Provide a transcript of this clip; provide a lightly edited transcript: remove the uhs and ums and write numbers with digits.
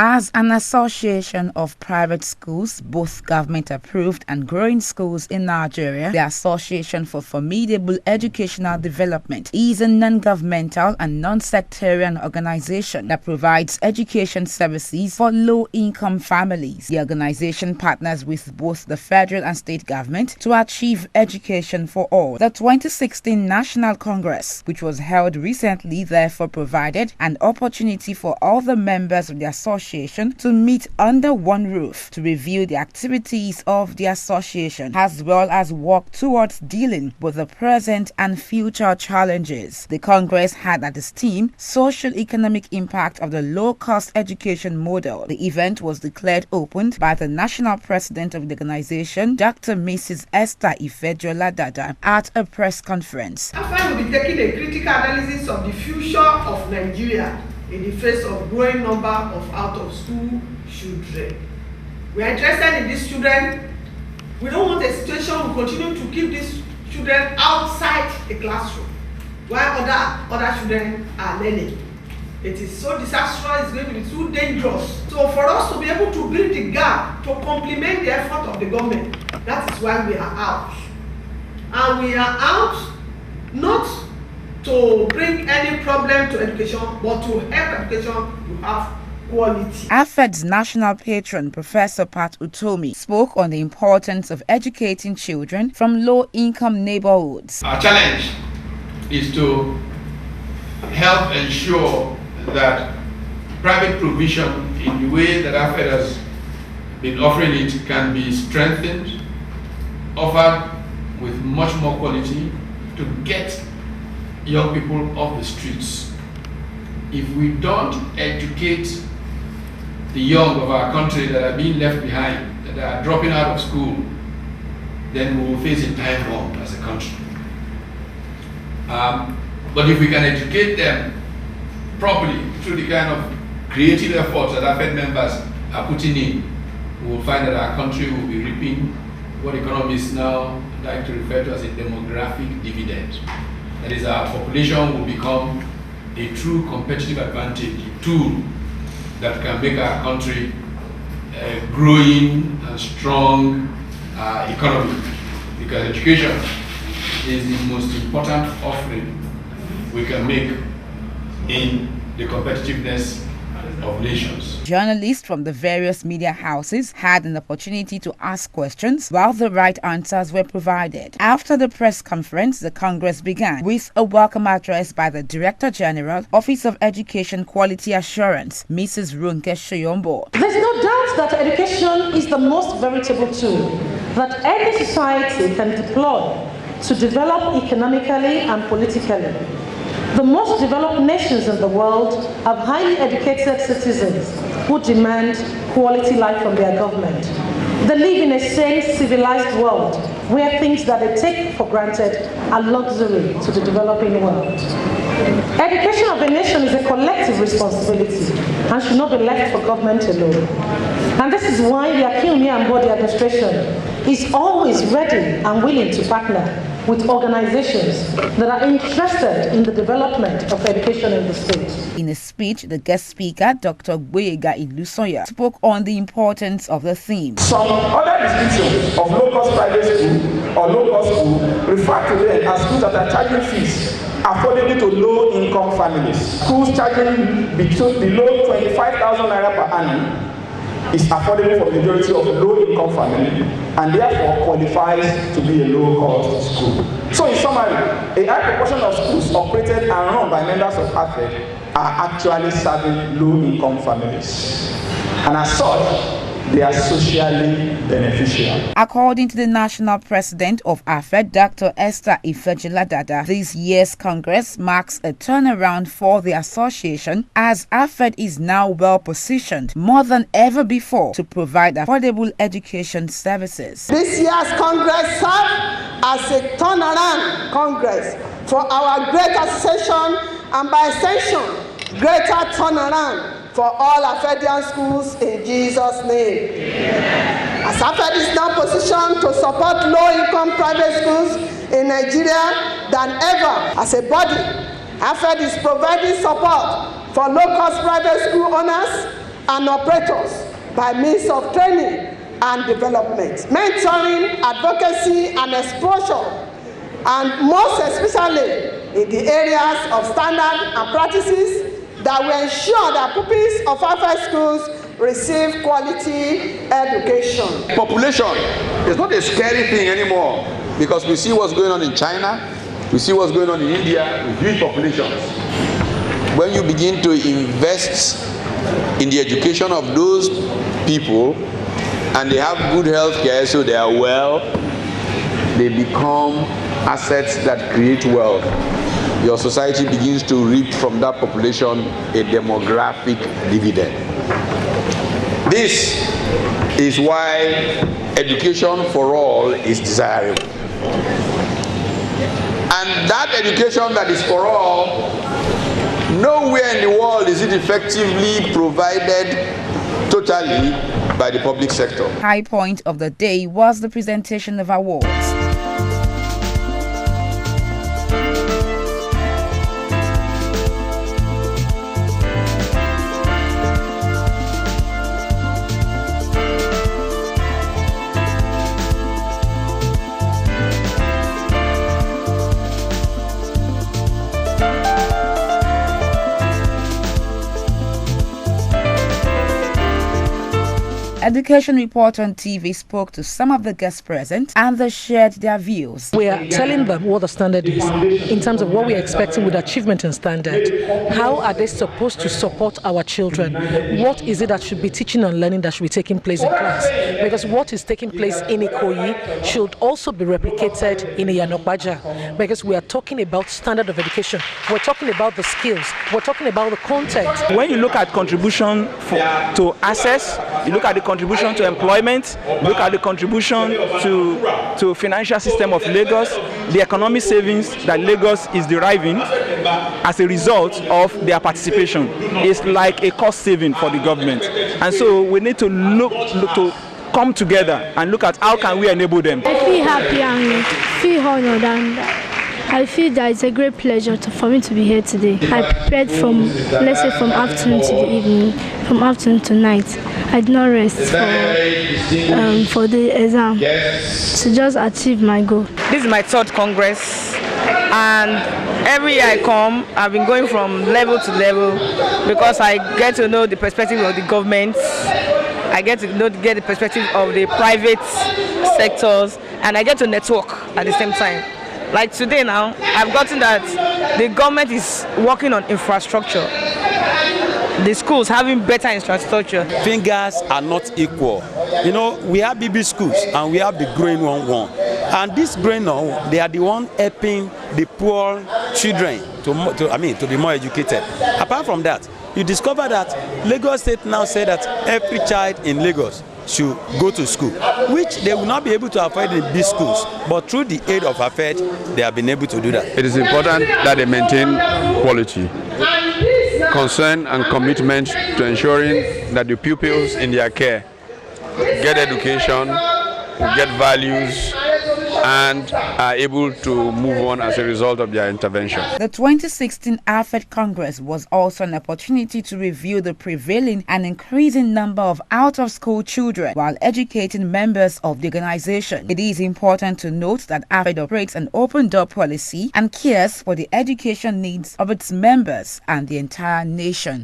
As an association of private schools, both government-approved and growing schools in Nigeria, the Association for Formidable Educational Development is a non-governmental and non-sectarian organization that provides education services for low-income families. The organization partners with both the federal and state government to achieve education for all. The 2016 National Congress, which was held recently, therefore provided an opportunity for all the members of the association to meet under one roof to review the activities of the association as well as work towards dealing with the present and future challenges. The Congress had at its theme Social-Economic Impact of the Low-Cost Education Model. The event was declared open by the national president of the organization, Dr. Mrs. Esther Ifejola-Dada, at a press conference. After we'll be taking a critical analysis of the future of Nigeria in the face of growing number of out-of-school children. We are interested in these children. We don't want a situation we continue to keep these children outside the classroom while other children are learning. It is so disastrous, it's going to be too dangerous. So for us to be able to bridge the gap, to complement the effort of the government, that is why we are out. And we are out not to bring any problem to education, but to help education to have quality. AFED's national patron, Professor Pat Utomi, spoke on the importance of educating children from low-income neighborhoods. Our challenge is to help ensure that private provision in the way that AFED has been offering it can be strengthened, offered with much more quality to get young people off the streets. If we don't educate the young of our country that are being left behind, that are dropping out of school, then we will face a time bomb as a country. But if we can educate them properly through the kind of creative efforts that AFED members are putting in, we will find that our country will be reaping what economists now like to refer to as a demographic dividend. That is, our population will become a true competitive advantage, a tool that can make our country a growing and strong economy. Because education is the most important offering we can make in the competitiveness of nations. Journalists from the various media houses had an opportunity to ask questions while the right answers were provided. After the press conference, the Congress began with a welcome address by the Director General, Office of Education Quality Assurance, Mrs. Runke Shoyombo. There's no doubt that education is the most veritable tool that any society can deploy to develop economically and politically. The most developed nations in the world have highly educated citizens who demand quality life from their government. They live in a sane, civilized world where things that they take for granted are luxury to the developing world. Education of a nation is a collective responsibility and should not be left for government alone. And this is why the Akinwumi and Body administration is always ready and willing to partner with organizations that are interested in the development of education in the state. In a speech, the guest speaker, Dr. Gboyega Ilusoya, spoke on the importance of the theme. Some other descriptions of low-cost private school or low-cost school refer to them as schools that are charging fees affordable to low-income families. Schools charging below 25,000 naira per annum is affordable for the majority of low-income families and therefore qualifies to be a low-cost school. So in summary, a high proportion of schools operated and run by members of AFED are actually serving low-income families. And as such, they are socially beneficial. According to the national president of AFED, Dr. Esther Ifejola-Dada, this year's Congress marks a turnaround for the association as AFED is now well positioned more than ever before to provide affordable education services. This year's Congress served as a turnaround Congress for our great association and by extension, greater turnaround for all AFEDian schools in Jesus' name. Amen. As AFED is now positioned to support low-income private schools in Nigeria than ever as a body, AFED is providing support for low-cost private school owners and operators by means of training and development, mentoring, advocacy, and exposure, and most especially in the areas of standard and practices that will ensure that pupils of our schools receive quality education. Population is not a scary thing anymore because we see what's going on in China, we see what's going on in India with huge populations. When you begin to invest in the education of those people and they have good health care, so they are well, they become assets that create wealth. Your society begins to reap from that population a demographic dividend. This is why education for all is desirable. And that education that is for all, nowhere in the world is it effectively provided totally by the public sector. High point of the day was the presentation of awards. Education reporter on TV spoke to some of the guests present and they shared their views. We are telling them what the standard is in terms of what we are expecting with achievement and standard. How are they supposed to support our children? What is it that should be teaching and learning that should be taking place in class? Because what is taking place in Ikoyi should also be replicated in Iyanokbaja. Because we are talking about standard of education. We're talking about the skills. We're talking about the context. When you look at contribution to access, you look at the contribution to employment, look at the contribution to financial system of Lagos, the economic savings that Lagos is deriving as a result of their participation is like a cost saving for the government. And so we need to look to come together and look at how can we enable them. I feel happy and feel honored, and I feel that it's a great pleasure for me to be here today. I prepared from, let's say, from afternoon to the evening, from afternoon to night. I did not rest for the exam to just achieve my goal. This is my third Congress, and every year I come, I've been going from level to level because I get to know the perspective of the government, I get to get the perspective of the private sectors, and I get to network at the same time. Like today now, I've gotten that the government is working on infrastructure. The schools having better infrastructure. Fingers are not equal. You know, we have BB schools and we have the growing one. And this growing one, they are the one helping the poor children to be more educated. Apart from that, you discover that Lagos State now said that every child in Lagos should go to school, which they will not be able to afford in big schools, but through the aid of AFED, they have been able to do that. It is important that they maintain quality, concern and commitment to ensuring that the pupils in their care get education, get values, and are able to move on as a result of their intervention. The 2016 AFED Congress was also an opportunity to review the prevailing and increasing number of out-of-school children while educating members of the organization. It is important to note that AFED operates an open-door policy and cares for the education needs of its members and the entire nation.